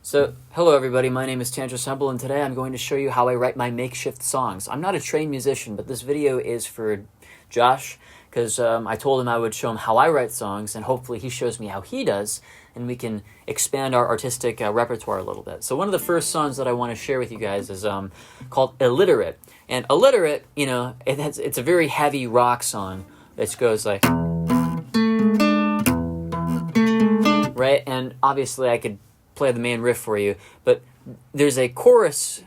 So, hello everybody, my name is Twotris, and today I'm going to show you how I write my makeshift songs. I'm not a trained musician, but this video is for Josh, because I told him I would show him how I write songs, and hopefully he shows me how he does, and we can expand our artistic repertoire a little bit. So one of the first songs that I want to share with you guys is called Illiterate. And Illiterate, you know, it's a very heavy rock song that goes like... right? And obviously I could play the main riff for you, but there's a chorus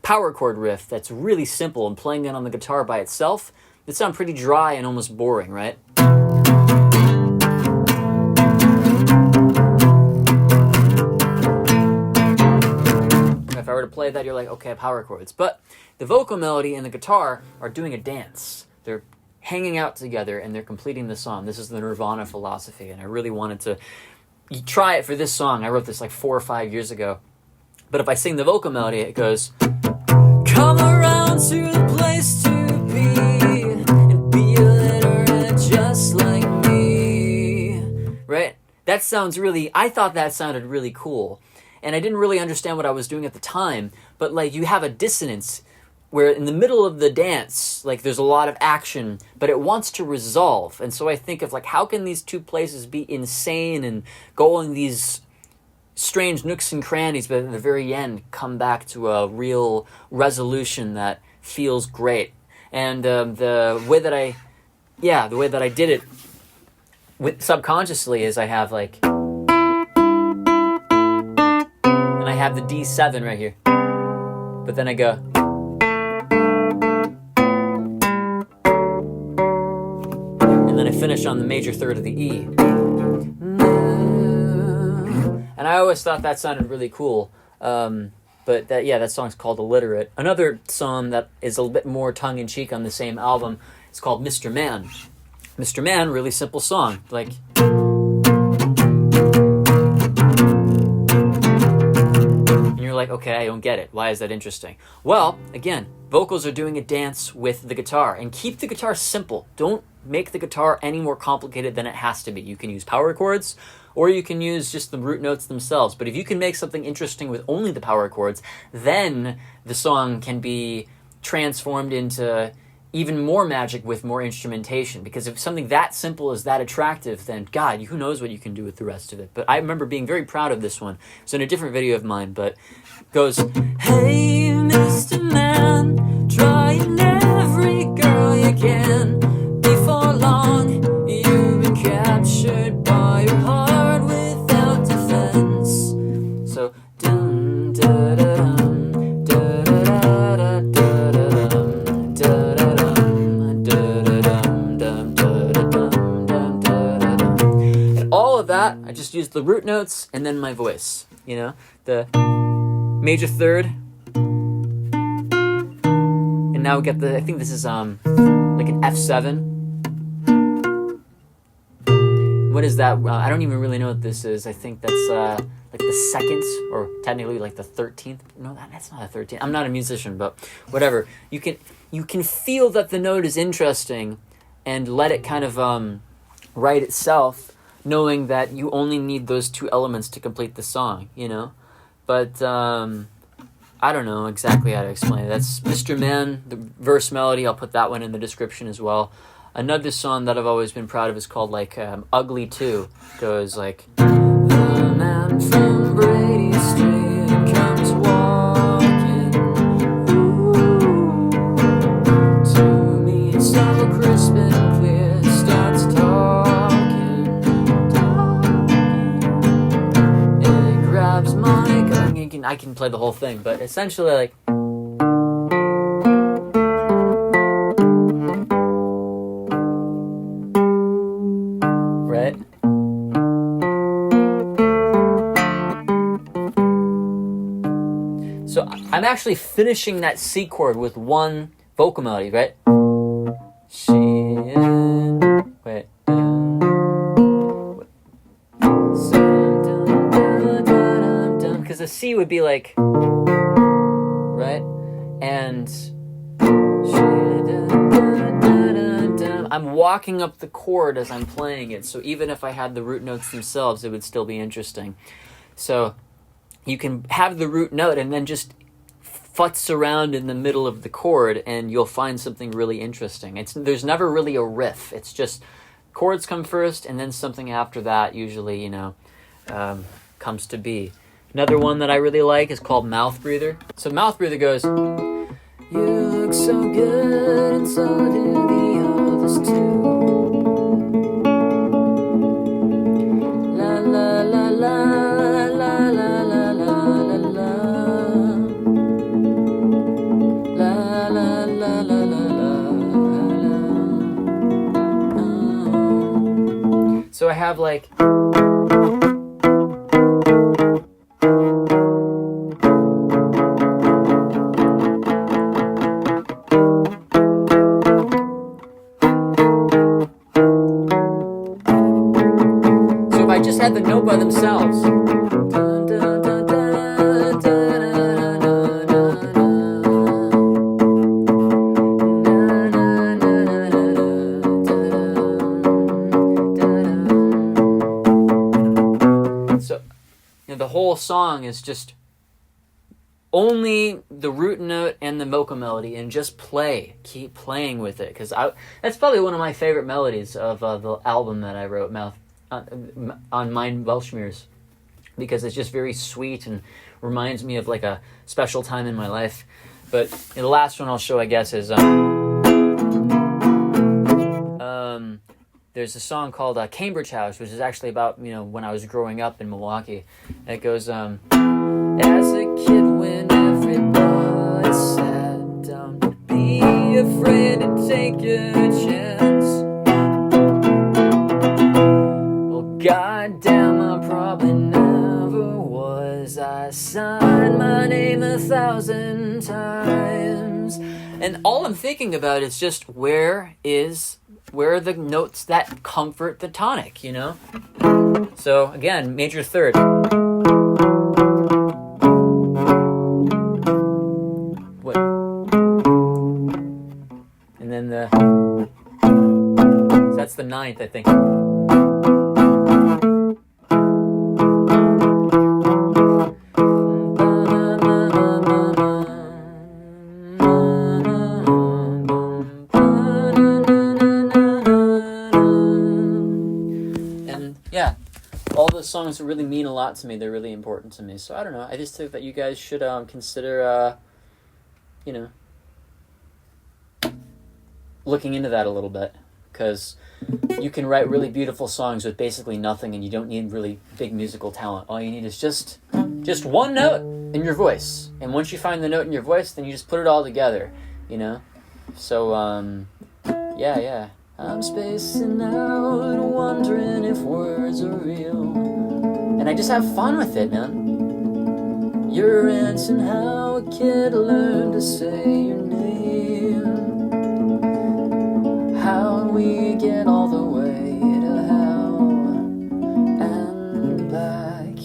power chord riff that's really simple, and playing it on the guitar by itself, it sounds pretty dry and almost boring, right? If I were to play that, you're like, okay, power chords. But the vocal melody and the guitar are doing a dance. They're hanging out together and they're completing the song. This is the Nirvana philosophy, and I really wanted to try it for this song. I wrote this like 4 or 5 years ago. But if I sing the vocal melody, it goes, come around to the place to be and be illiterate just like me. Right? That sounds really, I thought that sounded really cool. And I didn't really understand what I was doing at the time, but like you have a dissonance where in the middle of the dance, like there's a lot of action, but it wants to resolve. And so I think of like, how can these two places be insane and go in these strange nooks and crannies, but at the very end come back to a real resolution that feels great. And the way that I did it subconsciously is I have like, and I have the D7 right here, but then I go, and then I finish on the major third of the E. And I always thought that sounded really cool. But that song's called Illiterate. Another song that is a little bit more tongue-in-cheek on the same album is called Mr. Man. Mr. Man, really simple song. Like... and you're like, okay, I don't get it. Why is that interesting? Well, again, vocals are doing a dance with the guitar. And keep the guitar simple. Don't make the guitar any more complicated than it has to be. You can use power chords, or you can use just the root notes themselves. But if you can make something interesting with only the power chords, then the song can be transformed into even more magic with more instrumentation. Because if something that simple is that attractive, then God, who knows what you can do with the rest of it. But I remember being very proud of this one. It's in a different video of mine, but it goes, hey, Mr. Man, trying every girl you can. Before long, you've been captured by your heart without defense. So, dum da da dum da da da da da dum da da dum da da dum dum da da dum dum da da dum. And all of that, I just used the root notes and then my voice. You know, the major third, and now we get the. I think this is like an F7. What is that? I don't even really know what this is. I think that's like the second, or technically like the 13th. No, that's not a 13th. I'm not a musician, but whatever. You can feel that the note is interesting, and let it kind of write itself, knowing that you only need those two elements to complete the song. You know, but I don't know exactly how to explain it. That's Mr. Man, the verse melody. I'll put that one in the description as well. Another song that I've always been proud of is called like Ugly 2. Goes like, the man from Brady Street comes walking, ooh, to me it's so crisp and clear, starts talking, and it grabs my gun. I can play the whole thing, but essentially like, right? So I'm actually finishing that C chord with one vocal melody, right? Wait. Because the C would be like, right? And I'm walking up the chord as I'm playing it, so even if I had the root notes themselves, it would still be interesting. So you can have the root note and then just futz around in the middle of the chord, and you'll find something really interesting. There's never really a riff. It's just chords come first, and then something after that usually, comes to be. Another one that I really like is called Mouth Breather. So Mouth Breather goes, you look so good, and so do the others too. La la la la la la la la la la la la la la. So I have like. Had the note by themselves. So, the whole song is just only the root note and the vocal melody, and just keep playing with it, because that's probably one of my favorite melodies of the album that I wrote, on Mein Welschmeers, because it's just very sweet and reminds me of like a special time in my life. But the last one I'll show, I guess, is there's a song called Cambridge House, which is actually about when I was growing up in Milwaukee. And it goes, as a kid when everybody said, don't be afraid to take a chance. God damn, I probably never was. I signed my name 1,000 times. And all I'm thinking about is just where are the notes that comfort the tonic, So again, major third. What? And then so that's the ninth, I think. Yeah, all those songs really mean a lot to me. They're really important to me. So I don't know. I just think that you guys should consider, looking into that a little bit, because you can write really beautiful songs with basically nothing, and you don't need really big musical talent. All you need is just one note in your voice, and once you find the note in your voice, then you just put it all together. So yeah. I'm spacing out, wondering if words are real. And I just have fun with it, man. You're answering how a kid learned to say your name. How we get all the way to hell and back.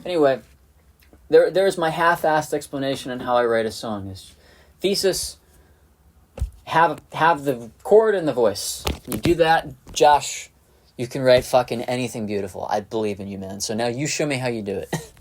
Anyway, there's my half-assed explanation on how I write a song. It's thesis. Have the chord and the voice. You do that, Josh, you can write fucking anything beautiful. I believe in you, man. So now you show me how you do it.